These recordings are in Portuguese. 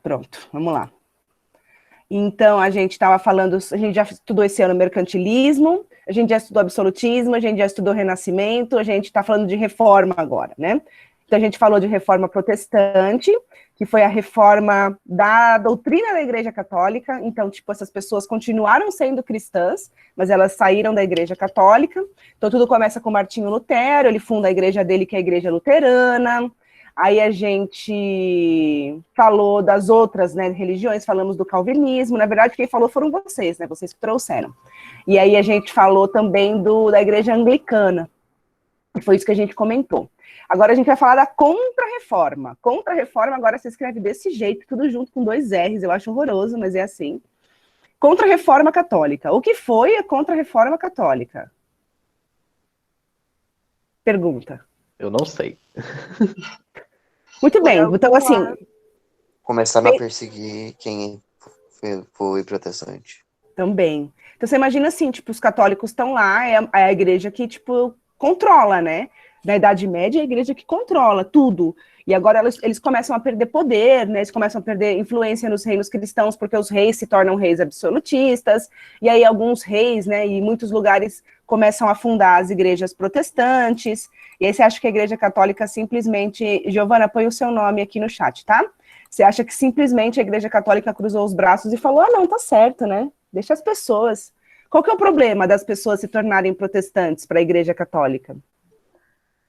Pronto, vamos lá. Então, a gente estava falando, a gente já estudou esse ano mercantilismo, a gente já estudou absolutismo, a gente já estudou renascimento, a gente está falando de reforma agora, né? Então, a gente falou de reforma protestante, que foi a reforma da doutrina da Igreja Católica. Então, tipo, essas pessoas continuaram sendo cristãs, mas elas saíram da Igreja Católica. Então, tudo começa com Martinho Lutero, ele funda a igreja dele, que é a Igreja Luterana. Aí a gente falou das outras, né, religiões, falamos do calvinismo. Na verdade, quem falou foram vocês, né? Vocês que trouxeram. E aí a gente falou também da Igreja Anglicana. Foi isso que a gente comentou. Agora a gente vai falar da Contra-Reforma. Contra-Reforma agora se escreve desse jeito, tudo junto com 2 R's, eu acho horroroso, mas é assim. Contra-Reforma Católica. O que foi a Contra-Reforma Católica? Pergunta. Eu não sei. Muito bem, então assim... Começaram a perseguir quem foi protestante. Também. Então você imagina assim, tipo, os católicos estão lá, é a igreja que, tipo, controla, né? Na Idade Média é a igreja que controla tudo. E agora eles começam a perder poder, né? Eles começam a perder influência nos reinos cristãos, porque os reis se tornam reis absolutistas, e aí alguns reis, né, e muitos lugares começam a fundar as igrejas protestantes, e aí você acha que a igreja católica simplesmente... Giovana, põe o seu nome aqui no chat, tá? Você acha que simplesmente a igreja católica cruzou os braços e falou, não, tá certo, né? Deixa as pessoas. Qual que é o problema das pessoas se tornarem protestantes para a igreja católica?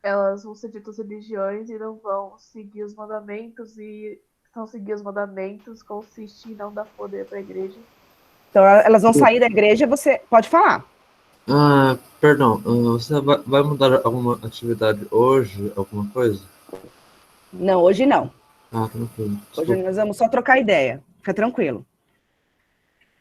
Elas vão ser ditas religiões e não vão seguir os mandamentos, e não seguir os mandamentos consiste em não dar poder para a igreja. Então, elas vão sair da igreja, você pode falar. Perdão, você vai mudar alguma atividade hoje, alguma coisa? Não, hoje não. Tranquilo. Hoje nós vamos só trocar ideia, fica tranquilo.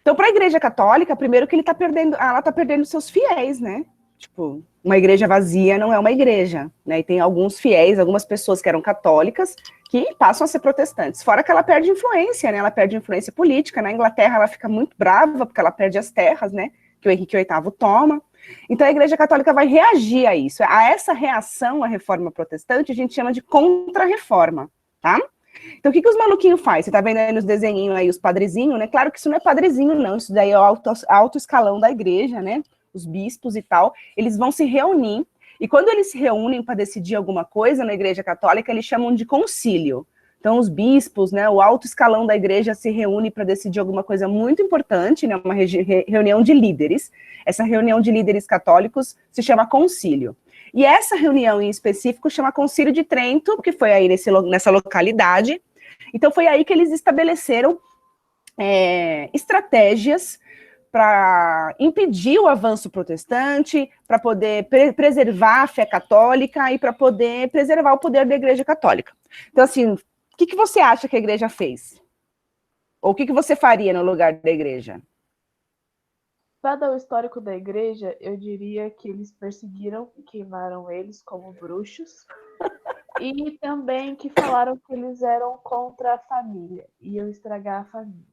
Então, para a igreja católica, primeiro que ela está perdendo seus fiéis, né? Tipo, uma igreja vazia não é uma igreja, né? E tem alguns fiéis, algumas pessoas que eram católicas, que passam a ser protestantes. Fora que ela perde influência, né? Ela perde influência política. Na Inglaterra, ela fica muito brava, porque ela perde as terras, né? Que o Henrique VIII toma. Então, a igreja católica vai reagir a isso. A essa reação à reforma protestante, a gente chama de contra-reforma, tá? Então, o que os maluquinhos fazem? Você tá vendo aí nos desenhinhos aí os padrezinhos, né? Claro que isso não é padrezinho, não. Isso daí é o alto escalão da igreja, né? Os bispos e tal. Eles vão se reunir. E quando eles se reúnem para decidir alguma coisa na igreja católica, eles chamam de concílio. Então, os bispos, né? O alto escalão da igreja se reúne para decidir alguma coisa muito importante, né? Uma reunião de líderes. Essa reunião de líderes católicos se chama concílio. E essa reunião em específico chama Concílio de Trento, que foi aí nessa localidade. Então foi aí que eles estabeleceram estratégias para impedir o avanço protestante, para poder preservar a fé católica e para poder preservar o poder da Igreja Católica. Então, assim, o que você acha que a igreja fez? Ou o que você faria no lugar da igreja? Dado o histórico da igreja, eu diria que eles perseguiram e queimaram eles como bruxos. E também que falaram que eles eram contra a família, iam estragar a família.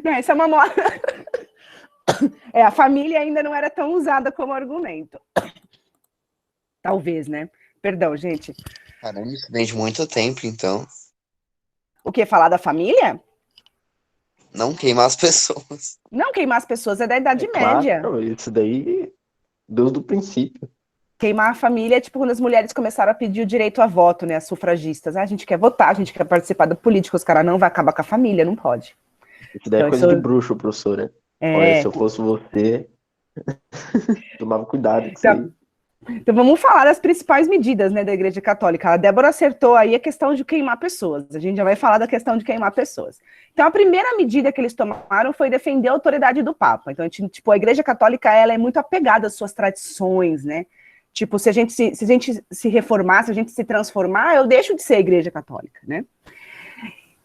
Não, essa é uma moda. A família ainda não era tão usada como argumento. Talvez, né? Perdão, gente. Caramba, isso vem de muito tempo, então. O que? Falar da família? Não queimar as pessoas. Não, queimar as pessoas é da Idade Média. Claro, isso daí, desde o princípio. Queimar a família é tipo quando as mulheres começaram a pedir o direito a voto, né? As sufragistas. A gente quer votar, a gente quer participar da política, os caras não vai acabar com a família, não pode. Isso daí é coisa de bruxo, professora. Olha, se eu fosse você, tomava cuidado com isso aí. Então vamos falar das principais medidas, né, da Igreja Católica. A Débora acertou aí a questão de queimar pessoas. A gente já vai falar da questão de queimar pessoas. Então a primeira medida que eles tomaram foi defender a autoridade do Papa. Então a Igreja Católica ela é muito apegada às suas tradições, né? Tipo, se a gente se reformar, se a gente se transformar, eu deixo de ser a Igreja Católica, né?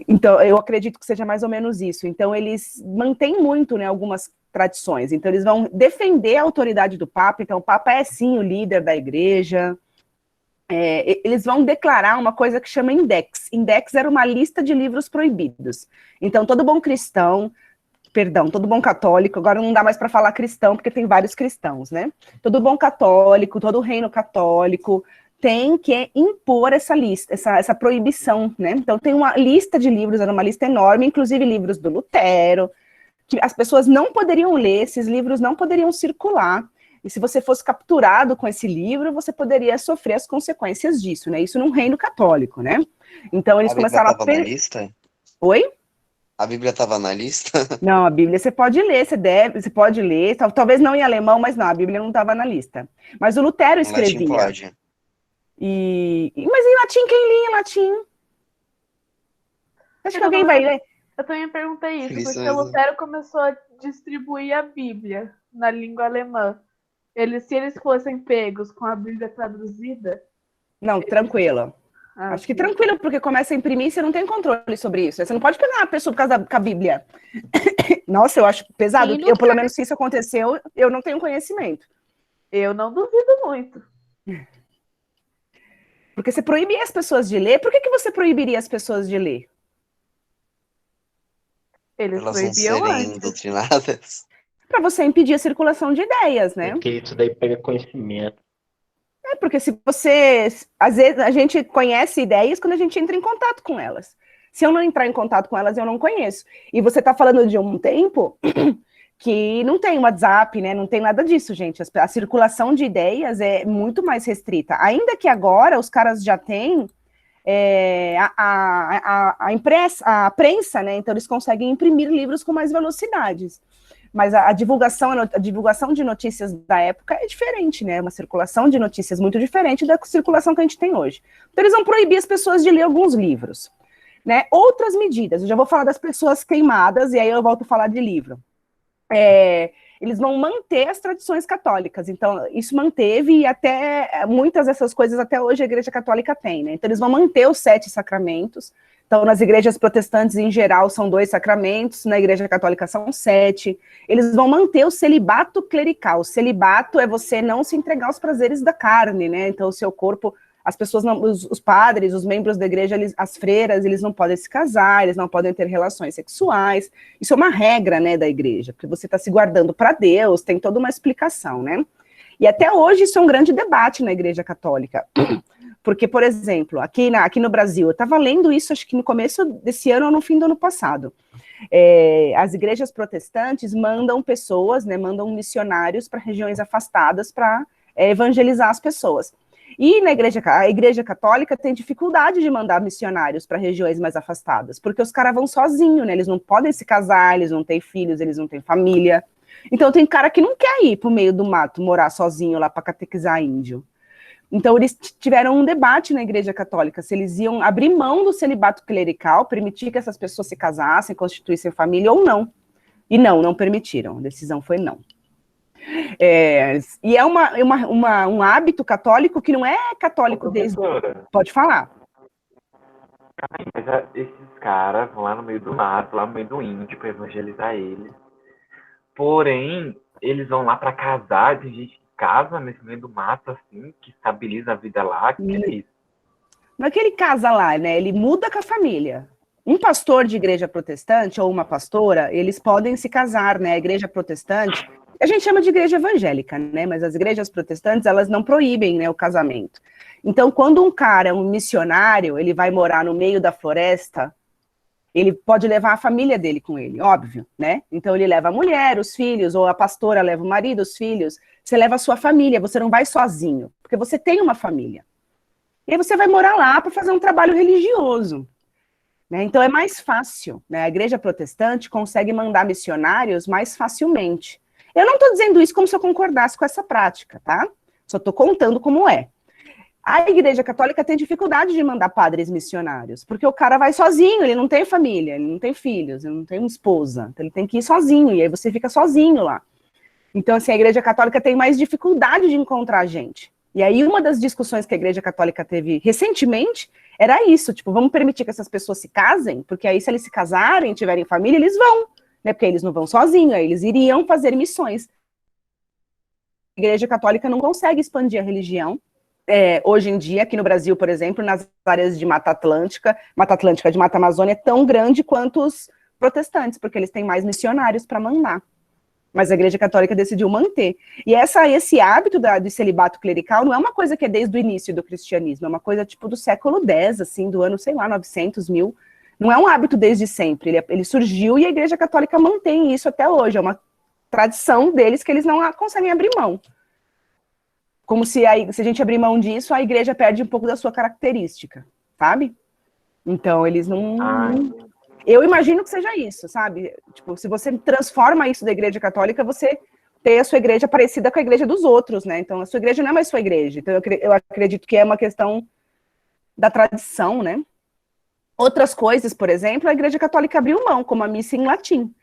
Então, eu acredito que seja mais ou menos isso. Então, eles mantêm muito, né, algumas tradições. Então, eles vão defender a autoridade do Papa. Então, o Papa é, sim, o líder da igreja. Eles vão declarar uma coisa que chama index. Index era uma lista de livros proibidos. Então, todo bom católico, agora não dá mais para falar cristão, porque tem vários cristãos, né? Todo bom católico, todo reino católico tem que impor essa lista, essa proibição, né? Então tem uma lista de livros, era uma lista enorme, inclusive livros do Lutero, que as pessoas não poderiam ler, esses livros não poderiam circular, e se você fosse capturado com esse livro, você poderia sofrer as consequências disso, né? Isso num reino católico, né? Então eles começaram a... A Bíblia estava na lista? Oi? A Bíblia estava na lista? Não, a Bíblia você pode ler, você pode ler, talvez não em alemão, mas não, a Bíblia não estava na lista. Mas o Lutero escrevia. Em latim pode. Mas em latim, quem lia em latim? Acho que alguém vai ler. Eu também perguntei isso, Isso porque mesmo. o Lutero começou a distribuir a Bíblia na língua alemã. Se eles fossem pegos com a Bíblia traduzida... Não, tranquilo. Acho que tranquilo, porque começa a imprimir e você não tem controle sobre isso. Você não pode pegar uma pessoa por causa da Bíblia. Nossa, eu acho pesado. Eu, pelo menos, se isso aconteceu, eu não tenho conhecimento. Eu não duvido muito. Porque você proibia as pessoas de ler. Por que você proibiria as pessoas de ler? Eles Elas não proibiam serem antes. doutrinadas. Para você impedir a circulação de ideias, né? Porque isso daí pega conhecimento. Porque se você... Às vezes a gente conhece ideias quando a gente entra em contato com elas. Se eu não entrar em contato com elas, eu não conheço. E você está falando de um tempo que não tem WhatsApp, né? Não tem nada disso, gente. A circulação de ideias é muito mais restrita. Ainda que agora os caras já têm a prensa, né? Então eles conseguem imprimir livros com mais velocidades. Mas a divulgação de notícias da época é diferente, né? Uma circulação de notícias muito diferente da circulação que a gente tem hoje. Então eles vão proibir as pessoas de ler alguns livros, né? Outras medidas, eu já vou falar das pessoas queimadas, e aí eu volto a falar de livro. Eles vão manter as tradições católicas, então isso manteve, e até muitas dessas coisas até hoje a Igreja Católica tem, né? Então eles vão manter os 7 sacramentos. Então, nas igrejas protestantes, em geral, são 2 sacramentos, na Igreja Católica são 7. Eles vão manter o celibato clerical. O celibato é você não se entregar aos prazeres da carne, né? Então, o seu corpo, as pessoas, os padres, os membros da igreja, as freiras, eles não podem se casar, eles não podem ter relações sexuais. Isso é uma regra, né, da igreja, porque você está se guardando para Deus, tem toda uma explicação, né? E até hoje isso é um grande debate na Igreja Católica. Porque, por exemplo, aqui no Brasil, eu estava lendo isso, acho que no começo desse ano ou no fim do ano passado. As igrejas protestantes mandam pessoas, né, mandam missionários para regiões afastadas para evangelizar as pessoas. E a Igreja Católica tem dificuldade de mandar missionários para regiões mais afastadas, porque os caras vão sozinhos, né? Eles não podem se casar, eles não têm filhos, eles não têm família. Então tem cara que não quer ir para o meio do mato, morar sozinho lá para catequizar índio. Então, eles tiveram um debate na Igreja Católica, se eles iam abrir mão do celibato clerical, permitir que essas pessoas se casassem, constituíssem família ou não. E não permitiram, a decisão foi não. E é um hábito católico que não é católico desde... Pode falar. Mas esses caras vão lá no meio do mato, lá no meio do índio, para evangelizar eles. Porém, eles vão lá para casar, tem gente que casa nesse meio do mato, assim, que estabiliza a vida lá, que é isso. Não é que ele casa lá, né? Ele muda com a família. Um pastor de igreja protestante ou uma pastora, eles podem se casar, né? A igreja protestante, a gente chama de igreja evangélica, né? Mas as igrejas protestantes, elas não proíbem, né, o casamento. Então, quando um cara, um missionário, ele vai morar no meio da floresta, ele pode levar a família dele com ele, óbvio, né? Então ele leva a mulher, os filhos, ou a pastora leva o marido, os filhos. Você leva a sua família, você não vai sozinho, porque você tem uma família. E aí você vai morar lá para fazer um trabalho religioso, né? Então é mais fácil, né? A igreja protestante consegue mandar missionários mais facilmente. Eu não estou dizendo isso como se eu concordasse com essa prática, tá? Só estou contando como é. A Igreja Católica tem dificuldade de mandar padres missionários, porque o cara vai sozinho, ele não tem família, ele não tem filhos, ele não tem uma esposa, então ele tem que ir sozinho, e aí você fica sozinho lá. Então, assim, a Igreja Católica tem mais dificuldade de encontrar gente. E aí, uma das discussões que a Igreja Católica teve recentemente era isso, tipo, vamos permitir que essas pessoas se casem, porque aí se eles se casarem, tiverem família, eles vão, né, porque eles não vão sozinhos, aí eles iriam fazer missões. A Igreja Católica não consegue expandir a religião, hoje em dia, aqui no Brasil, por exemplo, nas áreas de Mata Atlântica de Mata Amazônia é tão grande quanto os protestantes, porque eles têm mais missionários para mandar. mas a Igreja Católica decidiu manter. E esse hábito de celibato clerical não é uma coisa que é desde o início do cristianismo, é uma coisa tipo do século X, assim, do ano, sei lá, 900, 1000. Não é um hábito desde sempre, ele surgiu e a Igreja Católica mantém isso até hoje, é uma tradição deles que eles não conseguem abrir mão. Como se a gente abrir mão disso, a igreja perde um pouco da sua característica, sabe? Então, eles não... Eu imagino que seja isso, sabe? Tipo, se você transforma isso da Igreja Católica, você tem a sua igreja parecida com a igreja dos outros, né? Então, a sua igreja não é mais sua igreja. Então, eu acredito que é uma questão da tradição, né? Outras coisas, por exemplo, a Igreja Católica abriu mão, como a missa em latim.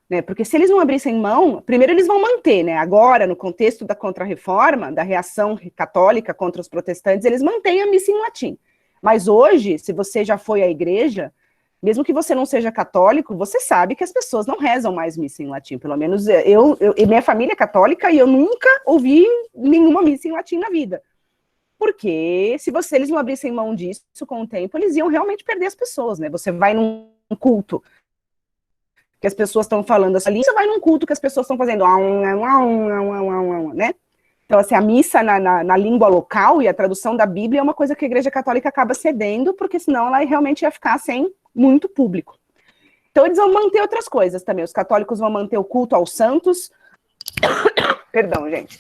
Né? Porque se eles não abrissem mão, primeiro eles vão manter, né? Agora, no contexto da Contra-Reforma, da reação católica contra os protestantes, eles mantêm a missa em latim. Mas hoje, se você já foi à igreja, mesmo que você não seja católico, você sabe que as pessoas não rezam mais missa em latim. Pelo menos minha família é católica e eu nunca ouvi nenhuma missa em latim na vida. Porque se eles não abrissem mão disso com o tempo, eles iam realmente perder as pessoas, né? Você vai num culto que as pessoas estão falando essa língua, você vai num culto que as pessoas estão fazendo, né? Então, assim, a missa na língua local e a tradução da Bíblia é uma coisa que a Igreja Católica acaba cedendo, porque senão ela realmente ia ficar sem muito público. Então, eles vão manter outras coisas também. Os católicos vão manter o culto aos santos. Perdão, gente.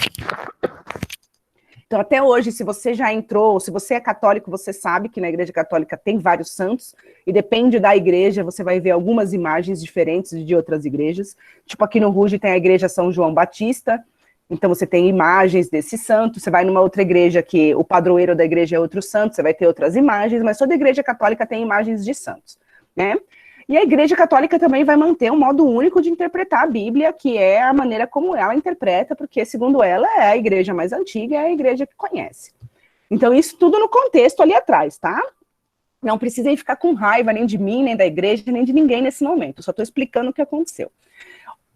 Então, até hoje, se você já entrou, se você é católico, você sabe que na Igreja Católica tem vários santos, e depende da igreja, você vai ver algumas imagens diferentes de outras igrejas. Tipo, aqui no Ruge tem a Igreja São João Batista, então você tem imagens desse santo. Você vai numa outra igreja que o padroeiro da igreja é outro santo, você vai ter outras imagens, mas toda igreja católica tem imagens de santos, né? E a Igreja Católica também vai manter um modo único de interpretar a Bíblia, que é a maneira como ela interpreta, porque, segundo ela, é a igreja mais antiga, é a igreja que conhece. Então, isso tudo no contexto ali atrás, tá? Não precisem ficar com raiva nem de mim, nem da igreja, nem de ninguém nesse momento. Só estou explicando o que aconteceu.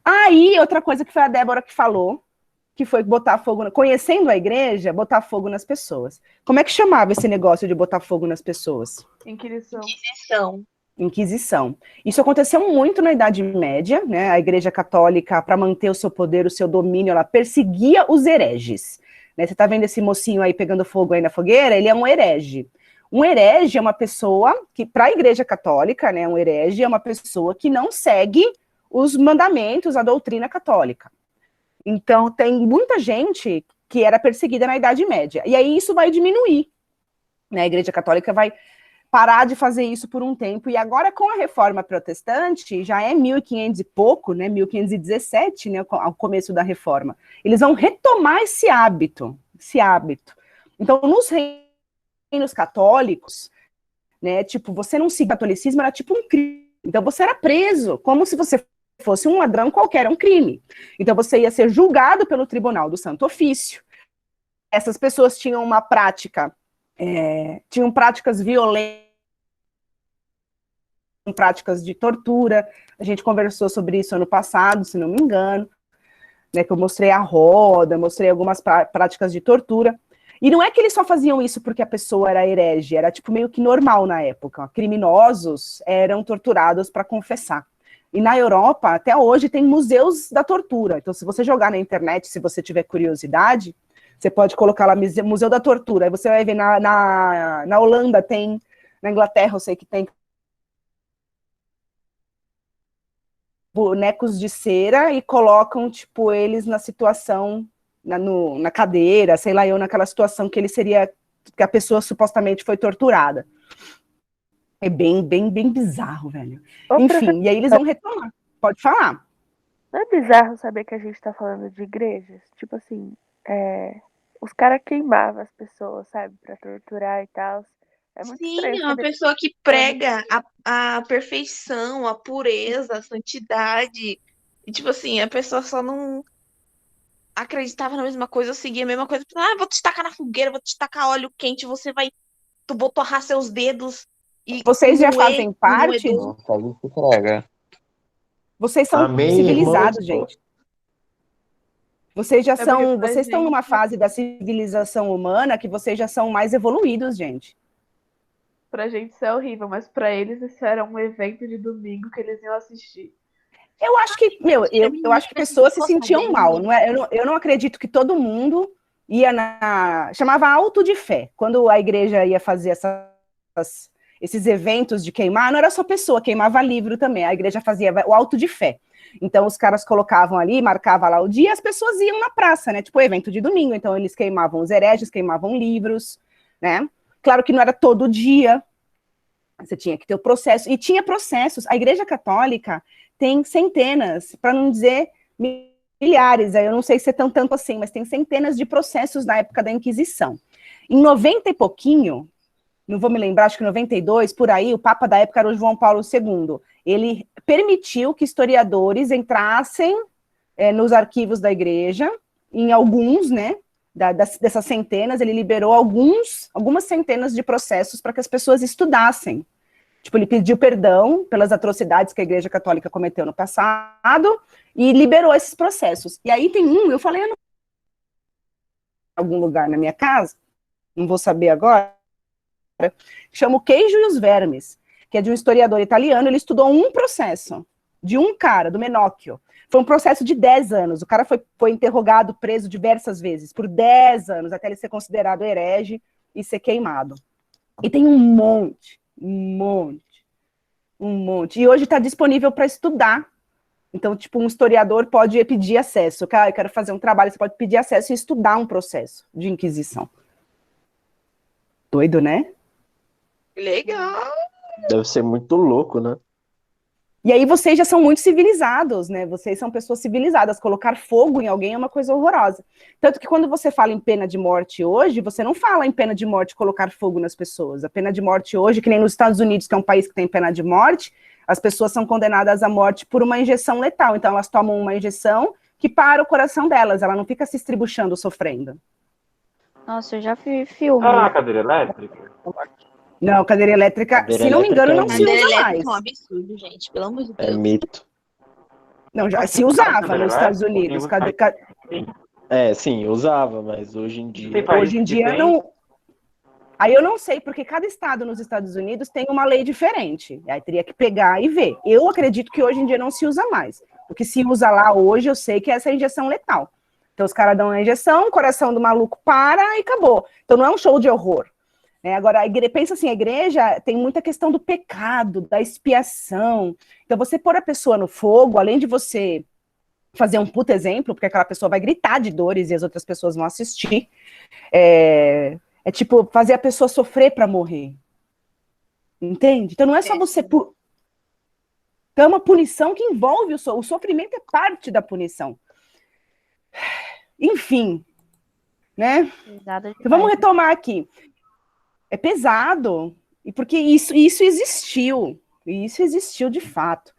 Aí, outra coisa que foi a Débora que falou, que foi botar fogo, conhecendo a igreja, botar fogo nas pessoas. Como é que chamava esse negócio de botar fogo nas pessoas? Inquisição. Isso aconteceu muito na Idade Média, né? A Igreja Católica, para manter o seu poder, o seu domínio, ela perseguia os hereges. Né? Você está vendo esse mocinho aí pegando fogo aí na fogueira? Ele é um herege. Um herege é uma pessoa que, para a Igreja Católica, né, um herege é uma pessoa que não segue os mandamentos, a doutrina católica. Então, tem muita gente que era perseguida na Idade Média. E aí isso vai diminuir. Né? A Igreja Católica vai parar de fazer isso por um tempo, e agora com a Reforma Protestante, já é 1500 e pouco, né, 1517, né, ao começo da Reforma, eles vão retomar esse hábito. Então, nos reinos católicos, né, tipo, você não seguir o catolicismo, era tipo um crime, então você era preso, como se você fosse um ladrão qualquer, um crime. Então você ia ser julgado pelo Tribunal do Santo Ofício. Essas pessoas tinham uma prática, tinham práticas violentas, práticas de tortura. A gente conversou sobre isso ano passado, se não me engano, né, que eu mostrei a roda, mostrei algumas práticas de tortura. E não é que eles só faziam isso porque a pessoa era herege, era tipo meio que normal na época. Criminosos eram torturados para confessar. E na Europa, até hoje, tem museus da tortura. Então, se você jogar na internet, se você tiver curiosidade, você pode colocar lá Museu da Tortura. Aí você vai ver na Holanda tem, na Inglaterra eu sei que tem bonecos de cera e colocam, tipo, eles na situação, na cadeira, sei lá, naquela situação que ele seria, que a pessoa supostamente foi torturada. É bem bizarro, velho. Enfim, e aí eles vão retomar. Pode falar. Não é bizarro saber que a gente tá falando de igrejas? Tipo assim, os caras queimavam as pessoas, sabe? Pra torturar e tal. É muito estranho. Sim, é uma pessoa que prega a perfeição, a pureza, a santidade. E, tipo assim, a pessoa só não acreditava na mesma coisa, eu seguia a mesma coisa. Vou te tacar na fogueira, vou te tacar óleo quente, tu vou torrar seus dedos. E vocês já fazem parte? Vocês são civilizados, gente. Vocês estão numa fase da civilização humana que vocês já são mais evoluídos, gente. Pra gente isso é horrível, mas pra eles isso era um evento de domingo que eles iam assistir. Eu acho que, eu acho que pessoas se sentiam mal. Não é, eu não acredito que todo mundo ia chamava auto de fé. Quando a igreja ia fazer esses eventos de queimar, não era só pessoa, queimava livro também. A igreja fazia o auto de fé. Então, os caras colocavam ali, marcava lá o dia, as pessoas iam na praça, né? Tipo, evento de domingo. Então, eles queimavam os hereges, queimavam livros, né? Claro que não era todo dia. Você tinha que ter o processo. E tinha processos. A Igreja Católica tem centenas, para não dizer milhares, eu não sei se é tanto assim, mas tem centenas de processos na época da Inquisição. Em 90 e pouquinho, não vou me lembrar, acho que 92, por aí, o Papa da época era o João Paulo II. Ele permitiu que historiadores entrassem nos arquivos da igreja, em alguns, né, dessas centenas, ele liberou algumas centenas de processos para que as pessoas estudassem. Tipo, ele pediu perdão pelas atrocidades que a Igreja Católica cometeu no passado e liberou esses processos. E aí tem eu falei em algum lugar na minha casa, não vou saber agora, chama O Queijo e os Vermes, que é de um historiador italiano. Ele estudou um processo de um cara, do Menocchio. Foi um processo de 10 anos. O cara foi interrogado, preso diversas vezes, por 10 anos, até ele ser considerado herege e ser queimado. E tem um monte. E hoje está disponível para estudar. Então, tipo, um historiador pode pedir acesso. Eu quero fazer um trabalho, você pode pedir acesso e estudar um processo de Inquisição. Doido, né? Legal. Deve ser muito louco, né? E aí vocês já são muito civilizados, né? Vocês são pessoas civilizadas. Colocar fogo em alguém é uma coisa horrorosa. Tanto que quando você fala em pena de morte hoje, você não fala em pena de morte colocar fogo nas pessoas. A pena de morte hoje, que nem nos Estados Unidos, que é um país que tem pena de morte, as pessoas são condenadas à morte por uma injeção letal. Então elas tomam uma injeção que para o coração delas. Ela não fica se estribuchando, sofrendo. Nossa, eu já vi filme. Ah, cadeira elétrica? Não, cadeira elétrica, se não me engano, não se usa mais. É um absurdo, gente, pelo amor de Deus. É mito. Não, já se usava nos Estados Unidos. Sim, usava, mas hoje em dia... Hoje em dia não... Aí eu não sei, porque cada estado nos Estados Unidos tem uma lei diferente. Aí teria que pegar e ver. Eu acredito que hoje em dia não se usa mais. O que se usa lá hoje, eu sei que é essa injeção letal. Então os caras dão uma injeção, o coração do maluco para e acabou. Então não é um show de horror. Agora, pensa assim, a igreja tem muita questão do pecado, da expiação. Então, você pôr a pessoa no fogo, além de você fazer um puto exemplo, porque aquela pessoa vai gritar de dores e as outras pessoas vão assistir, é tipo fazer a pessoa sofrer para morrer. Entende? Então, não é só você... Então, é uma punição que envolve o sofrimento, é parte da punição. Enfim, né? Então, vamos retomar aqui. É pesado, e porque isso existiu, e isso existiu de fato.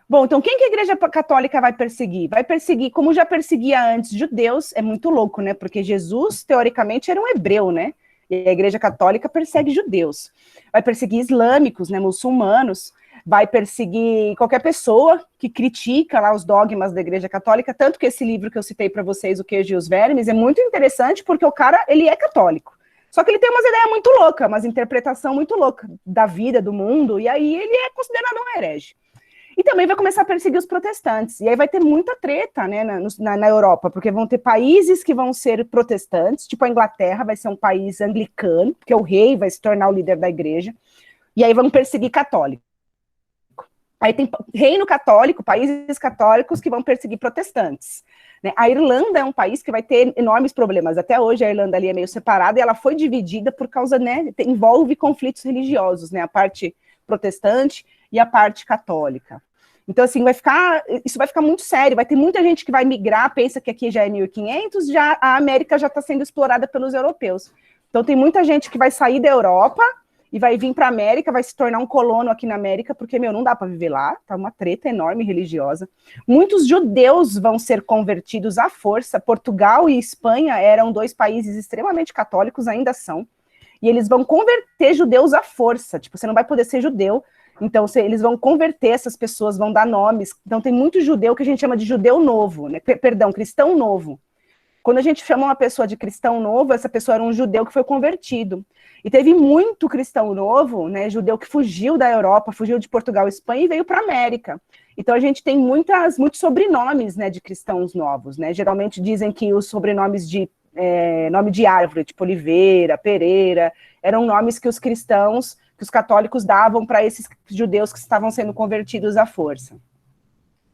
Bom, então quem que a Igreja Católica vai perseguir? Vai perseguir, como já perseguia antes, judeus. É muito louco, né? Porque Jesus, teoricamente, era um hebreu, né? E a Igreja Católica persegue judeus. Vai perseguir islâmicos, né? Muçulmanos. Vai perseguir qualquer pessoa que critica lá os dogmas da Igreja Católica. Tanto que esse livro que eu citei para vocês, O Queijo e os Vermes, é muito interessante, porque o cara, ele é católico. Só que ele tem umas ideias muito loucas, umas interpretação muito louca da vida, do mundo, e aí ele é considerado um herege. E também vai começar a perseguir os protestantes, e aí vai ter muita treta, né, na Europa, porque vão ter países que vão ser protestantes, tipo a Inglaterra vai ser um país anglicano, porque o rei vai se tornar o líder da igreja, e aí vão perseguir católicos. Aí tem reino católico, países católicos que vão perseguir protestantes. A Irlanda é um país que vai ter enormes problemas. Até hoje a Irlanda ali é meio separada e ela foi dividida por causa, né, envolve conflitos religiosos, né, a parte protestante e a parte católica. Então, assim, isso vai ficar muito sério, vai ter muita gente que vai migrar, pensa que aqui já é 1500, já a América já está sendo explorada pelos europeus. Então tem muita gente que vai sair da Europa e vai vir para a América, vai se tornar um colono aqui na América, porque, não dá para viver lá, tá uma treta enorme religiosa. Muitos judeus vão ser convertidos à força. Portugal e Espanha eram 2 países extremamente católicos, ainda são, e eles vão converter judeus à força, tipo, você não vai poder ser judeu, então eles vão converter essas pessoas, vão dar nomes. Então tem muito judeu que a gente chama de judeu novo, né? Perdão, cristão novo. Quando a gente chama uma pessoa de cristão novo, essa pessoa era um judeu que foi convertido. E teve muito cristão novo, né, judeu que fugiu da Europa, fugiu de Portugal e Espanha e veio para a América. Então a gente tem muitos sobrenomes, né, de cristãos novos, né? Geralmente dizem que os sobrenomes de nome de árvore, tipo Oliveira, Pereira, eram nomes que os cristãos, que os católicos davam para esses judeus que estavam sendo convertidos à força.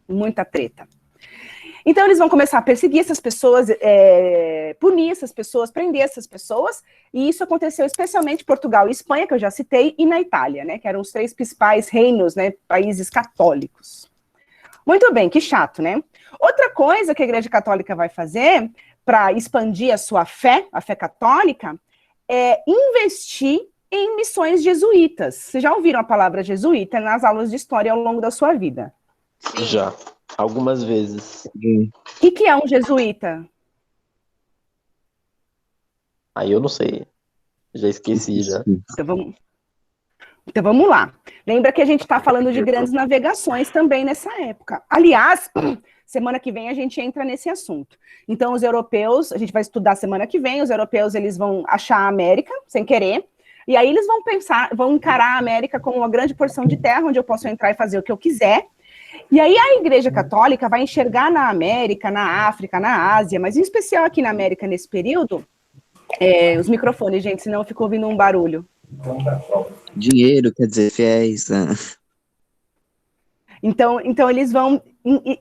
Muita treta. Então eles vão começar a perseguir essas pessoas, punir essas pessoas, prender essas pessoas, e isso aconteceu especialmente em Portugal e Espanha, que eu já citei, e na Itália, né, que eram os 3 principais reinos, né, países católicos. Muito bem, que chato, né? Outra coisa que a Igreja Católica vai fazer para expandir a sua fé, a fé católica, é investir em missões jesuítas. Vocês já ouviram a palavra jesuíta nas aulas de história ao longo da sua vida? Sim. Já, algumas vezes. O que é um jesuíta? Aí eu não sei. Já esqueci, já. Então vamos lá. Lembra que a gente está falando de grandes navegações também nessa época. Aliás, semana que vem a gente entra nesse assunto. Então os europeus, a gente vai estudar semana que vem, os europeus eles vão achar a América, sem querer, e aí eles vão encarar a América como uma grande porção de terra, onde eu posso entrar e fazer o que eu quiser. E aí a Igreja Católica vai enxergar na América, na África, na Ásia, mas em especial aqui na América nesse período, os microfones, gente, senão eu fico ouvindo um barulho. Dinheiro, quer dizer, fiéis. Então eles vão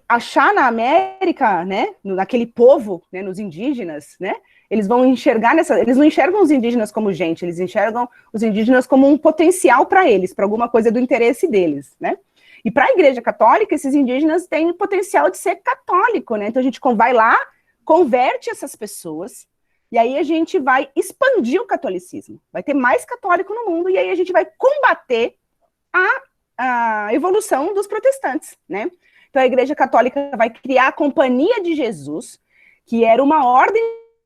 achar na América, né, naquele povo, né, nos indígenas, né, eles vão enxergar eles não enxergam os indígenas como gente, eles enxergam os indígenas como um potencial para eles, para alguma coisa do interesse deles, né. E para a Igreja Católica, esses indígenas têm o potencial de ser católico, né, então a gente vai lá, converte essas pessoas, e aí a gente vai expandir o catolicismo, vai ter mais católico no mundo, e aí a gente vai combater a evolução dos protestantes, né? Então a Igreja Católica vai criar a Companhia de Jesus, que era uma ordem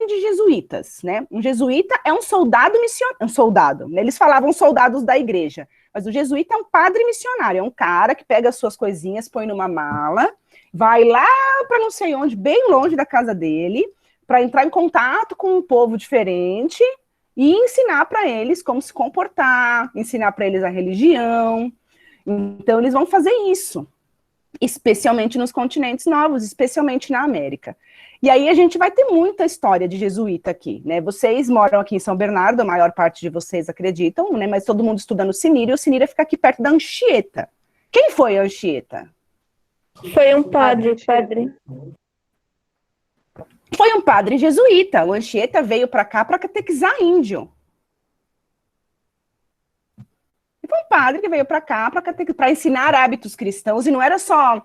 de jesuítas, né? Um jesuíta é um soldado missionário, um soldado, né? Eles falavam soldados da igreja, mas o jesuíta é um padre missionário, é um cara que pega as suas coisinhas, põe numa mala, vai lá para não sei onde, bem longe da casa dele, para entrar em contato com um povo diferente e ensinar para eles como se comportar, ensinar para eles a religião. Então, eles vão fazer isso, especialmente nos continentes novos, especialmente na América. E aí a gente vai ter muita história de jesuíta aqui, né? Vocês moram aqui em São Bernardo, a maior parte de vocês acreditam, né? Mas todo mundo estuda no Cinírio, e o Cinírio fica aqui perto da Anchieta. Quem foi a Anchieta? Foi um padre. Foi um padre jesuíta. O Anchieta veio para cá para catequizar índio. Foi um padre que veio para cá para ensinar hábitos cristãos, e não era só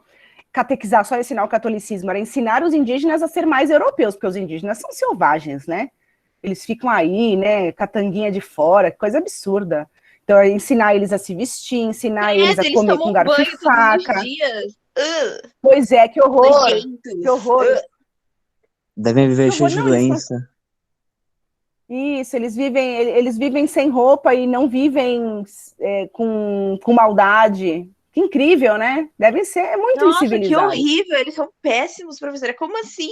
catequizar, só ensinar o catolicismo, era ensinar os indígenas a ser mais europeus, porque os indígenas são selvagens, né? Eles ficam aí, né, catanguinha de fora, coisa absurda. Então, é ensinar eles a se vestir, ensinar eles a comer com garfo e faca. Pois é, que horror! Que horror! Devem viver cheios de doença. Isso, eles vivem sem roupa e não vivem com maldade. Que incrível, né? Deve ser muito incivilizados. Que horrível, eles são péssimos, professora. Como assim?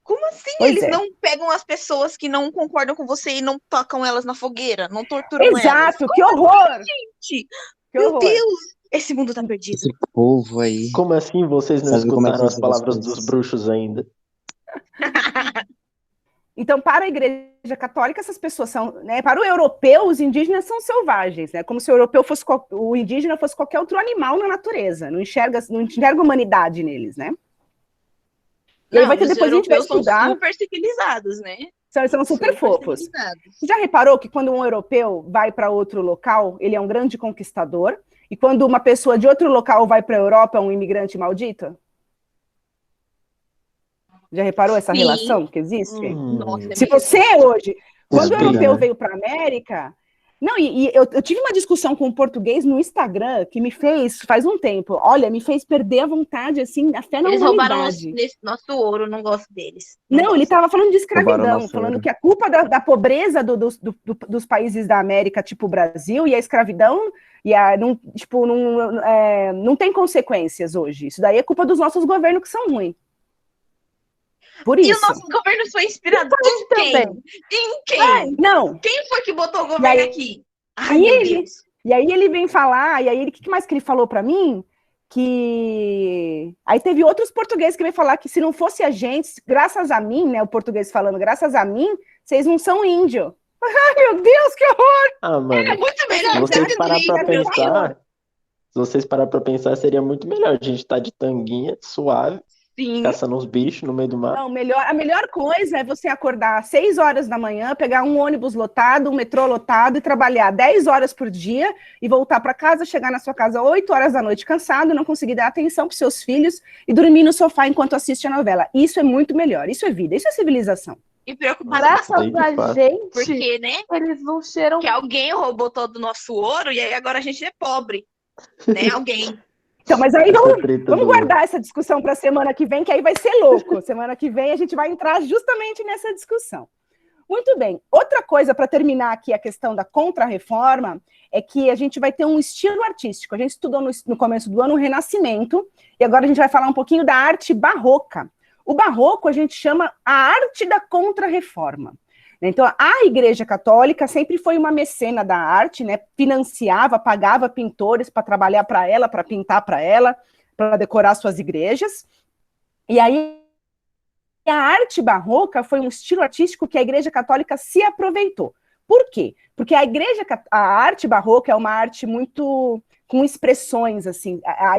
Como assim? Pois eles é. não pegam as pessoas que não concordam com você e não tocam elas na fogueira, não torturam elas? Exato, que horror! Gente, que meu horror. Deus, esse mundo tá perdido. Esse povo aí. Como assim vocês não Sabe como é que escutaram as são palavras as coisas? dos bruxos ainda? Então, para a Igreja Católica, essas pessoas são, né, para o europeu, os indígenas são selvagens, né, como se o indígena fosse qualquer outro animal na natureza, não enxerga humanidade neles, né? E aí vai ter, depois a gente vai estudar. São super civilizados, né? São super fofos. Já reparou que quando um europeu vai para outro local, ele é um grande conquistador, e quando uma pessoa de outro local vai para a Europa, é um imigrante maldito? Já reparou essa relação que existe? Nossa, Se você hoje, quando o europeu né? veio para a América... Não, eu tive uma discussão com um português no Instagram que me fez, faz um tempo, olha, me fez perder a vontade, assim, a fé na Eles humanidade. roubaram nosso ouro, não gosto deles. Não, ele estava falando de escravidão, Roubaram falando nosso que a culpa da pobreza dos países da América, tipo o Brasil, e a escravidão, não tem consequências hoje. Isso daí é culpa dos nossos governos que são ruins. Por E o isso. nosso governo foi inspirado em quem? também. Em quem? Não. Quem foi que botou o governo aí- aqui? Ai, meu Deus. E aí ele vem falar, e aí o que mais que ele falou pra mim? Que aí teve outros portugueses que vem falar que se não fosse a gente, graças a mim, né, o português falando, graças a mim, vocês não são índio. Ai, meu Deus, que horror! Ah, mano, É muito melhor se vocês ser parar pra índio, pensar, se vocês parar pra pensar, seria muito melhor. A gente tá de tanguinha, suave, Sim. caçando uns bichos no meio do mar. Não, a melhor coisa é você acordar às 6 horas da manhã, pegar um ônibus lotado, um metrô lotado e trabalhar 10 horas por dia e voltar para casa, chegar na sua casa 8 horas da noite cansado, não conseguir dar atenção para seus filhos e dormir no sofá enquanto assiste a novela. Isso é muito melhor. Isso é vida, isso é civilização. E preocupado Graças Isso aí, de a fato. gente, porque, né? eles não cheiram. Que alguém roubou todo o nosso ouro e aí agora a gente é pobre. Né? Alguém. Então, mas aí Essa treta vamos do- guardar essa discussão para a semana que vem, que aí vai ser louco. Semana que vem a gente vai entrar justamente nessa discussão. Muito bem. Outra coisa, para terminar aqui a questão da contra-reforma, é que a gente vai ter um estilo artístico. A gente estudou no começo do ano o Renascimento, e agora a gente vai falar um pouquinho da arte barroca. O barroco a gente chama a arte da contra-reforma. Então, a Igreja Católica sempre foi uma mecena da arte, né? Financiava, pagava pintores para trabalhar para ela, para pintar para ela, para decorar suas igrejas. E aí, a arte barroca foi um estilo artístico que a Igreja Católica se aproveitou. Por quê? Porque a arte barroca é uma arte muito com expressões, assim. A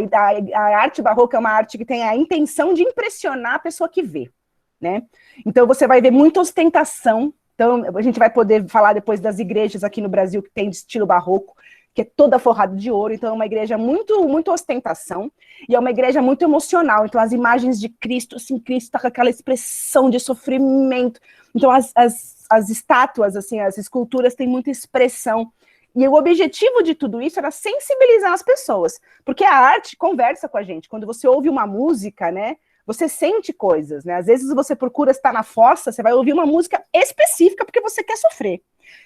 arte barroca é uma arte que tem a intenção de impressionar a pessoa que vê, né? Então, você vai ver muita ostentação. Então, a gente vai poder falar depois das igrejas aqui no Brasil que tem de estilo barroco, que é toda forrada de ouro. Então, é uma igreja muito ostentação, e é uma igreja muito emocional. Então, as imagens de Cristo, assim, Cristo está com aquela expressão de sofrimento. Então, as estátuas, assim, as esculturas têm muita expressão. E o objetivo de tudo isso era sensibilizar as pessoas, porque a arte conversa com a gente. Quando você ouve uma música, né, você sente coisas, né? Às vezes você procura estar na fossa, você vai ouvir uma música específica porque você quer sofrer.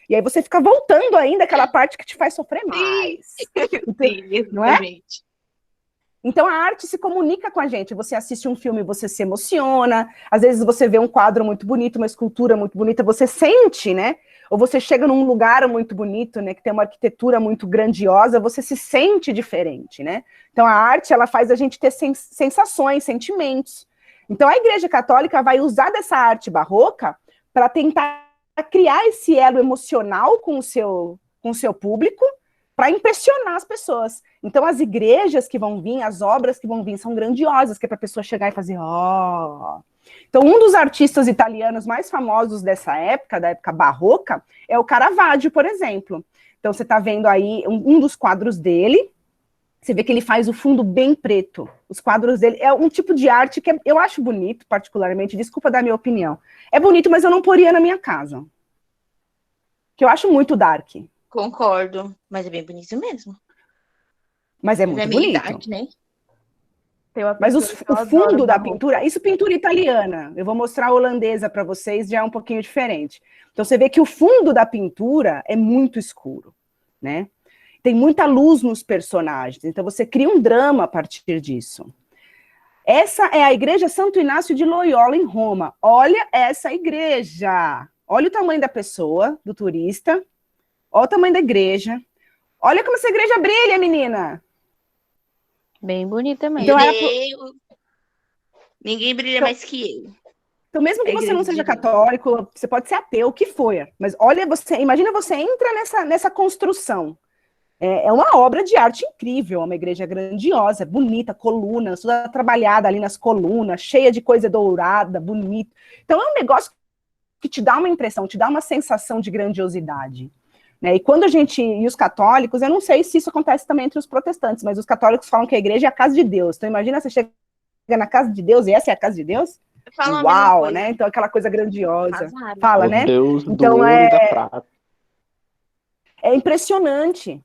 E aí você fica voltando ainda aquela parte que te faz sofrer mais. Sim, não é? exatamente. Então a arte se comunica com a gente. Você assiste um filme, você se emociona. Às vezes você vê um quadro muito bonito, uma escultura muito bonita, você sente, né? Ou você chega num lugar muito bonito, né, que tem uma arquitetura muito grandiosa, você se sente diferente, né? Então a arte, ela faz a gente ter sensações, sentimentos. Então a Igreja Católica vai usar dessa arte barroca para tentar criar esse elo emocional com o seu público, para impressionar as pessoas. Então as igrejas que vão vir, as obras que vão vir são grandiosas, que é para a pessoa chegar e fazer, ó... Então, um dos artistas italianos mais famosos dessa época, da época barroca, é o Caravaggio, por exemplo. Então, você está vendo aí um dos quadros dele, você vê que ele faz o fundo bem preto. Os quadros dele é um tipo de arte que eu acho bonito, particularmente, desculpa dar minha opinião. É bonito, mas eu não poria na minha casa. Que eu acho muito dark. Concordo, mas é bem bonito mesmo. Mas é muito é meio bonito. dark, né? Mas o fundo da pintura, isso pintura italiana, eu vou mostrar a holandesa para vocês, já é um pouquinho diferente. Então você vê que o fundo da pintura é muito escuro, né? Tem muita luz nos personagens, então você cria um drama a partir disso. Essa é a Igreja Santo Inácio de Loyola, em Roma. Olha essa igreja! Olha o tamanho da pessoa, do turista, olha o tamanho da igreja. Olha como essa igreja brilha, menina! Bem bonita mesmo. Então, Ninguém brilha mais que eu. Então, mesmo que você não seja católico, você pode ser ateu, o que for. Mas olha, imagina você entra nessa construção. É uma obra de arte incrível, uma igreja grandiosa, bonita, colunas, toda trabalhada ali nas colunas, cheia de coisa dourada, bonito. Então é um negócio que te dá uma impressão, te dá uma sensação de grandiosidade. Né? E os católicos, eu não sei se isso acontece também entre os protestantes, mas os católicos falam que a igreja é a casa de Deus. Então imagina você chega na casa de Deus e essa é a casa de Deus? Uau, né? Então aquela coisa grandiosa. Fala, né? Deus então do ouro e da prata. É impressionante.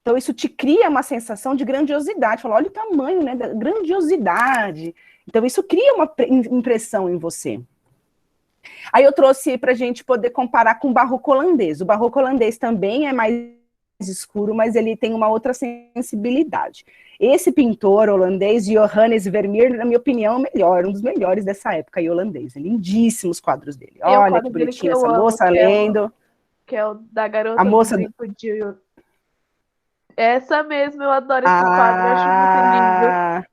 Então isso te cria uma sensação de grandiosidade. Fala, olha o tamanho, né? Da grandiosidade. Então isso cria uma impressão em você. Aí eu trouxe para a gente poder comparar com o barroco holandês. O barroco holandês também é mais escuro, mas ele tem uma outra sensibilidade. Esse pintor holandês, Johannes Vermeer, na minha opinião, é o melhor, um dos melhores dessa época aí, holandês. Lindíssimos quadros dele. Olha que bonitinho essa moça lendo. Que é o da garota a moça do brinco de... Essa mesmo, eu adoro esse quadro, eu acho muito lindo.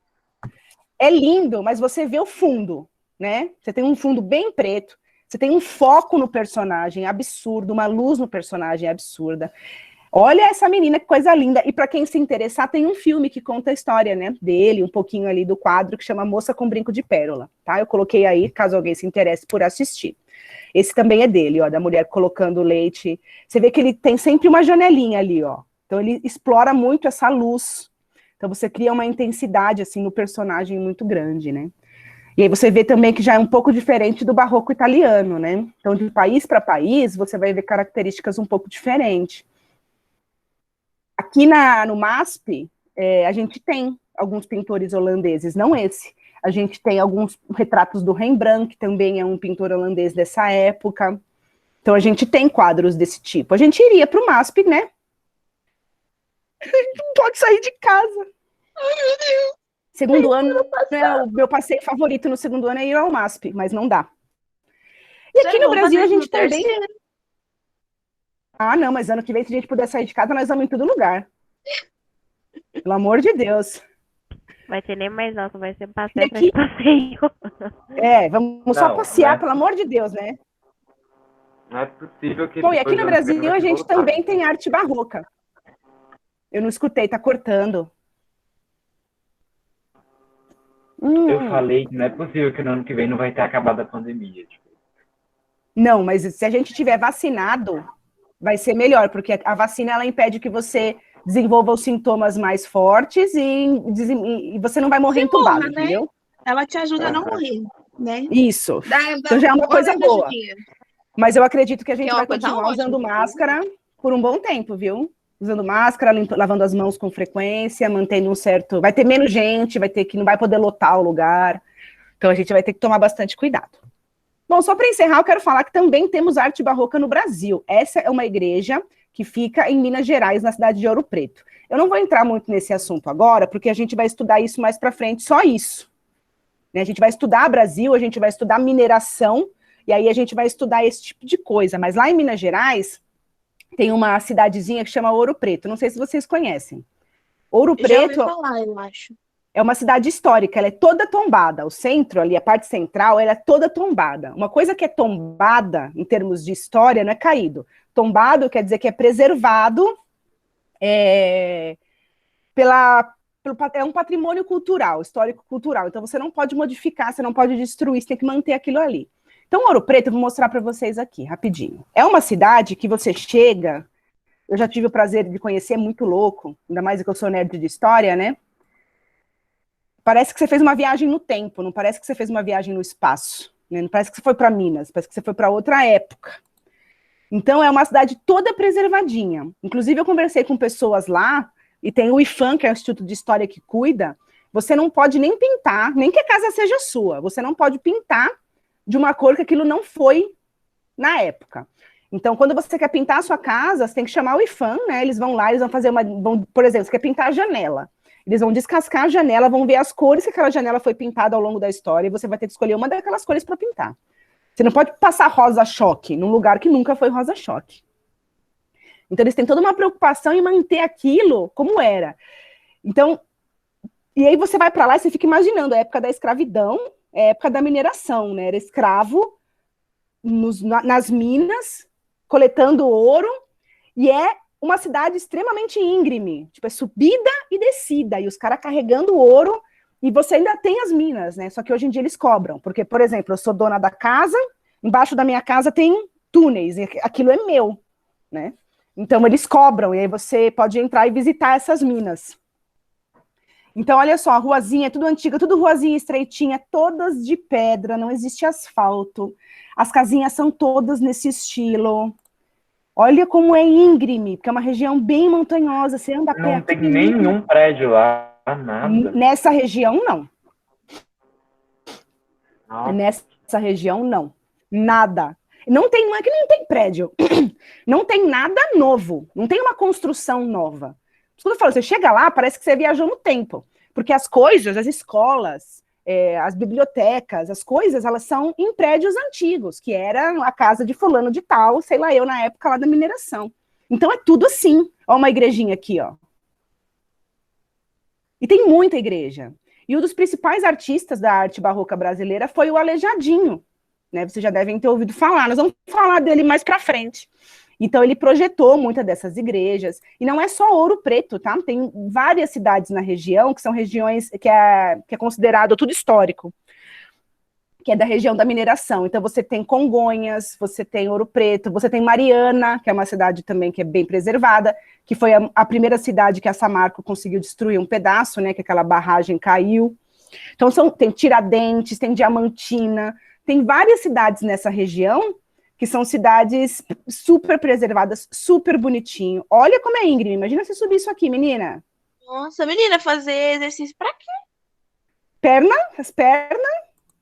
É lindo, mas você vê o fundo, né? Você tem um fundo bem preto, você tem um foco no personagem absurdo, uma luz no personagem absurda. Olha essa menina, que coisa linda. E para quem se interessar, tem um filme que conta a história, né, dele, um pouquinho ali do quadro, que chama Moça com Brinco de Pérola, tá? Eu coloquei aí, caso alguém se interesse por assistir. Esse também é dele, ó, da mulher colocando leite. Você vê que ele tem sempre uma janelinha ali, ó. Então ele explora muito essa luz. Então você cria uma intensidade, assim, no personagem muito grande, né? E aí você vê também que já é um pouco diferente do barroco italiano, né? Então, de país para país, você vai ver características um pouco diferentes. Aqui no MASP, a gente tem alguns pintores holandeses, não esse. A gente tem alguns retratos do Rembrandt, que também é um pintor holandês dessa época. Então, a gente tem quadros desse tipo. A gente iria para o MASP, né? A gente não pode sair de casa. Ai, meu Deus. Segundo ano, o meu passeio favorito no segundo ano é ir ao MASP, mas não dá. E aqui no Brasil, a gente também... Ah, não, mas ano que vem, se a gente puder sair de casa, nós vamos em todo lugar. Pelo amor de Deus. Vai ter nem mais nossa, vai ser passeio atrás de passeio. Vamos só passear, pelo amor de Deus, né? Não é possível que... Bom, e aqui no Brasil a gente também tem arte barroca. Eu não escutei, tá cortando. Eu falei que não é possível que no ano que vem não vai ter acabado a pandemia. Tipo. Não, mas se a gente tiver vacinado, vai ser melhor, porque a vacina ela impede que você desenvolva os sintomas mais fortes e você não vai morrer entubado, morra, né? entendeu? Ela te ajuda a não morrer, né? Isso. Então já é uma coisa boa. Mas eu acredito que a gente vai continuar usando máscara por um bom tempo, viu? Usando máscara, lavando as mãos com frequência, mantendo um certo... Vai ter menos gente, não vai poder lotar o lugar. Então a gente vai ter que tomar bastante cuidado. Bom, só para encerrar, eu quero falar que também temos arte barroca no Brasil. Essa é uma igreja que fica em Minas Gerais, na cidade de Ouro Preto. Eu não vou entrar muito nesse assunto agora, porque a gente vai estudar isso mais para frente, só isso. A gente vai estudar Brasil, a gente vai estudar mineração, e aí a gente vai estudar esse tipo de coisa. Mas lá em Minas Gerais... tem uma cidadezinha que chama Ouro Preto. Não sei se vocês conhecem. Ouro Preto já ouvi falar, eu acho. É uma cidade histórica, ela é toda tombada. O centro ali, a parte central, ela é toda tombada. Uma coisa que é tombada, em termos de história, não é caído. Tombado quer dizer que é preservado é um patrimônio cultural, histórico-cultural. Então você não pode modificar, você não pode destruir, você tem que manter aquilo ali. Então, Ouro Preto, eu vou mostrar para vocês aqui, rapidinho. É uma cidade que você chega, eu já tive o prazer de conhecer, é muito louco, ainda mais que eu sou nerd de história, né? Parece que você fez uma viagem no tempo, não parece que você fez uma viagem no espaço, né? Não parece que você foi para Minas, parece que você foi para outra época. Então, é uma cidade toda preservadinha. Inclusive, eu conversei com pessoas lá, e tem o IFAM, que é o Instituto de História que cuida, você não pode nem pintar, nem que a casa seja sua, você não pode pintar de uma cor que aquilo não foi na época. Então, quando você quer pintar a sua casa, você tem que chamar o IFAM, né? Eles vão lá, eles vão fazer por exemplo, você quer pintar a janela. Eles vão descascar a janela, vão ver as cores que aquela janela foi pintada ao longo da história, e você vai ter que escolher uma daquelas cores para pintar. Você não pode passar rosa-choque num lugar que nunca foi rosa-choque. Então, eles têm toda uma preocupação em manter aquilo como era. Então, e aí você vai para lá e você fica imaginando a época da escravidão, a época da mineração, né? Era escravo nas minas, coletando ouro, e é uma cidade extremamente íngreme, tipo, é subida e descida, e os caras carregando ouro, e você ainda tem as minas, né? Só que hoje em dia eles cobram, porque, por exemplo, eu sou dona da casa, embaixo da minha casa tem túneis, e aquilo é meu, né? Então eles cobram, e aí você pode entrar e visitar essas minas. Então, olha só, a ruazinha é tudo antiga, tudo ruazinha estreitinha, todas de pedra, não existe asfalto. As casinhas são todas nesse estilo. Olha como é íngreme, porque é uma região bem montanhosa, você anda perto. Não tem nenhum prédio lá, nada. Nessa região, não. Nossa. Nessa região, não. Nada. Não é que não tem prédio, não tem nada novo, não tem uma construção nova. Quando eu falo, você chega lá, parece que você viajou no tempo, porque as coisas, as escolas, as bibliotecas, as coisas, elas são em prédios antigos, que era a casa de fulano de tal, sei lá, eu na época lá da mineração. Então é tudo assim. Ó, uma igrejinha aqui, ó. E tem muita igreja. E um dos principais artistas da arte barroca brasileira foi o Aleijadinho, né? Vocês já devem ter ouvido falar. Nós vamos falar dele mais para frente. Então ele projetou muitas dessas igrejas. E não é só Ouro Preto, tá? Tem várias cidades na região que são regiões que é considerado tudo histórico, que é da região da mineração. Então você tem Congonhas, você tem Ouro Preto, você tem Mariana, que é uma cidade também que é bem preservada, que foi a primeira cidade que a Samarco conseguiu destruir um pedaço, né, que aquela barragem caiu. Então tem Tiradentes, tem Diamantina, tem várias cidades nessa região que são cidades super preservadas, super bonitinho. Olha como é íngreme, imagina se subir isso aqui, menina. Nossa, menina, fazer exercício pra quê? As pernas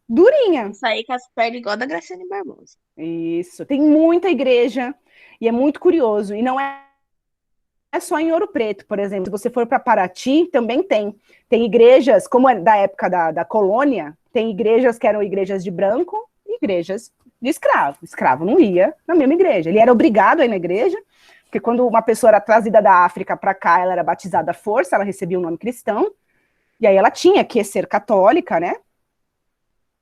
durinha. Sair com as pernas igual a da Graciane Barbosa. Isso, tem muita igreja, e é muito curioso, e não é só em Ouro Preto, por exemplo, se você for para Paraty, também tem igrejas, como é da época da colônia, tem igrejas que eram igrejas de branco, e igrejas de escravo não ia na mesma igreja, ele era obrigado a ir na igreja, porque quando uma pessoa era trazida da África para cá, ela era batizada à força, ela recebia um nome cristão, e aí ela tinha que ser católica, né?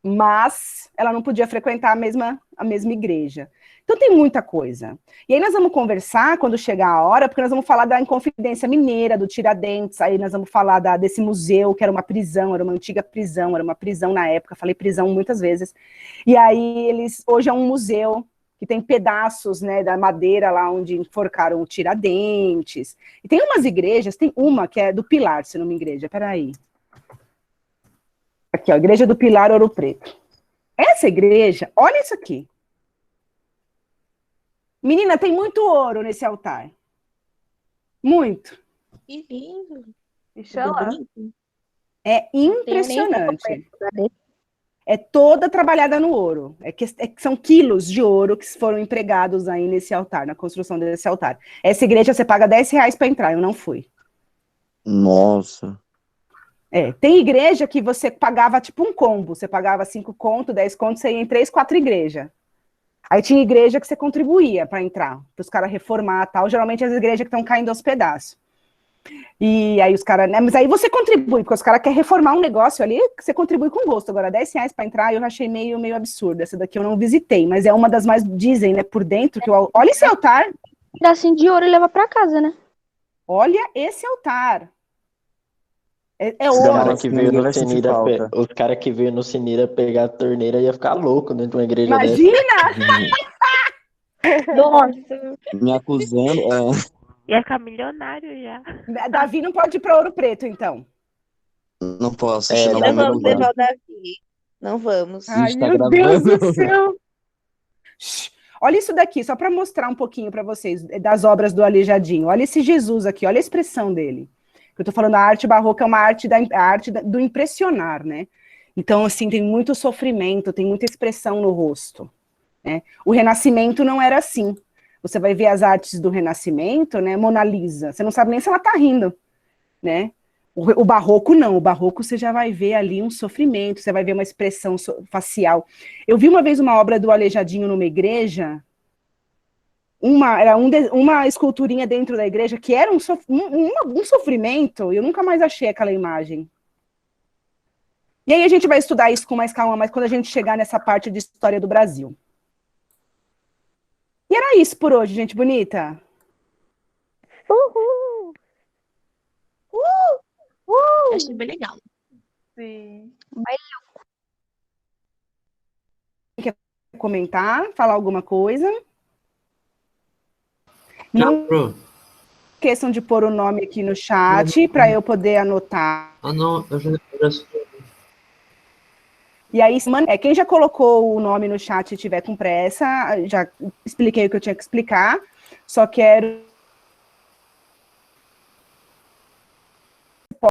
Mas ela não podia frequentar a mesma igreja. Então tem muita coisa. E aí nós vamos conversar quando chegar a hora, porque nós vamos falar da Inconfidência Mineira, do Tiradentes, aí nós vamos falar desse museu, que era uma prisão, era uma antiga prisão, era uma prisão na época, falei prisão muitas vezes. E aí hoje é um museu que tem pedaços, né, da madeira lá onde enforcaram o Tiradentes. E tem umas igrejas, tem uma que é do Pilar, se não me engano, peraí. Aqui, ó, Igreja do Pilar, Ouro Preto. Essa igreja, olha isso aqui. Menina, tem muito ouro nesse altar. Muito. Que lindo. É impressionante. É toda trabalhada no ouro. São quilos de ouro que foram empregados aí nesse altar, na construção desse altar. Essa igreja você paga R$10 para entrar, eu não fui. Nossa. Tem igreja que você pagava tipo um combo, você pagava 5 conto, 10 conto, você ia em 3, 4 igrejas. Aí tinha igreja que você contribuía para entrar, para os caras reformar e tal, geralmente as igrejas que estão caindo aos pedaços. E aí os caras, né, mas aí você contribui, porque os caras querem reformar um negócio ali, que você contribui com gosto. Agora, R$10 para entrar, eu achei meio absurdo. Essa daqui eu não visitei, mas é uma das mais, dizem, né, por dentro, que olha esse altar. Um pedacinho de ouro e leva para casa, né? Olha esse altar. Os caras que veio no Sinira, os caras que veio no Sinira pegar a torneira ia ficar louco dentro de uma igreja Imagina! dessa. Nossa! Me acusando. Ia ficar milionário já. Davi não pode ir para Ouro Preto, então. Não posso. Não vamos levar o Davi. Não vamos. Ai, meu Deus do céu! Olha isso daqui, só para mostrar um pouquinho para vocês das obras do Aleijadinho. Olha esse Jesus aqui, olha a expressão dele. Eu tô falando, a arte barroca é uma arte, do impressionar, né? Então, assim, tem muito sofrimento, tem muita expressão no rosto, né? O Renascimento não era assim. Você vai ver as artes do Renascimento, né? Mona Lisa, você não sabe nem se ela tá rindo, né? O Barroco não, o Barroco você já vai ver ali um sofrimento, você vai ver uma expressão facial. Eu vi uma vez uma obra do Aleijadinho numa igreja, era uma esculturinha dentro da igreja que era um sofrimento, e eu nunca mais achei aquela imagem. E aí a gente vai estudar isso com mais calma, mas quando a gente chegar nessa parte de história do Brasil. E era isso por hoje, gente bonita. Uhul! Eu achei bem legal. Sim. Quer comentar, falar alguma coisa? Não esqueçam de pôr o nome aqui no chat para eu poder anotar. Ah, não, eu já E aí, quem já colocou o nome no chat e tiver com pressa, já expliquei o que eu tinha que explicar, só quero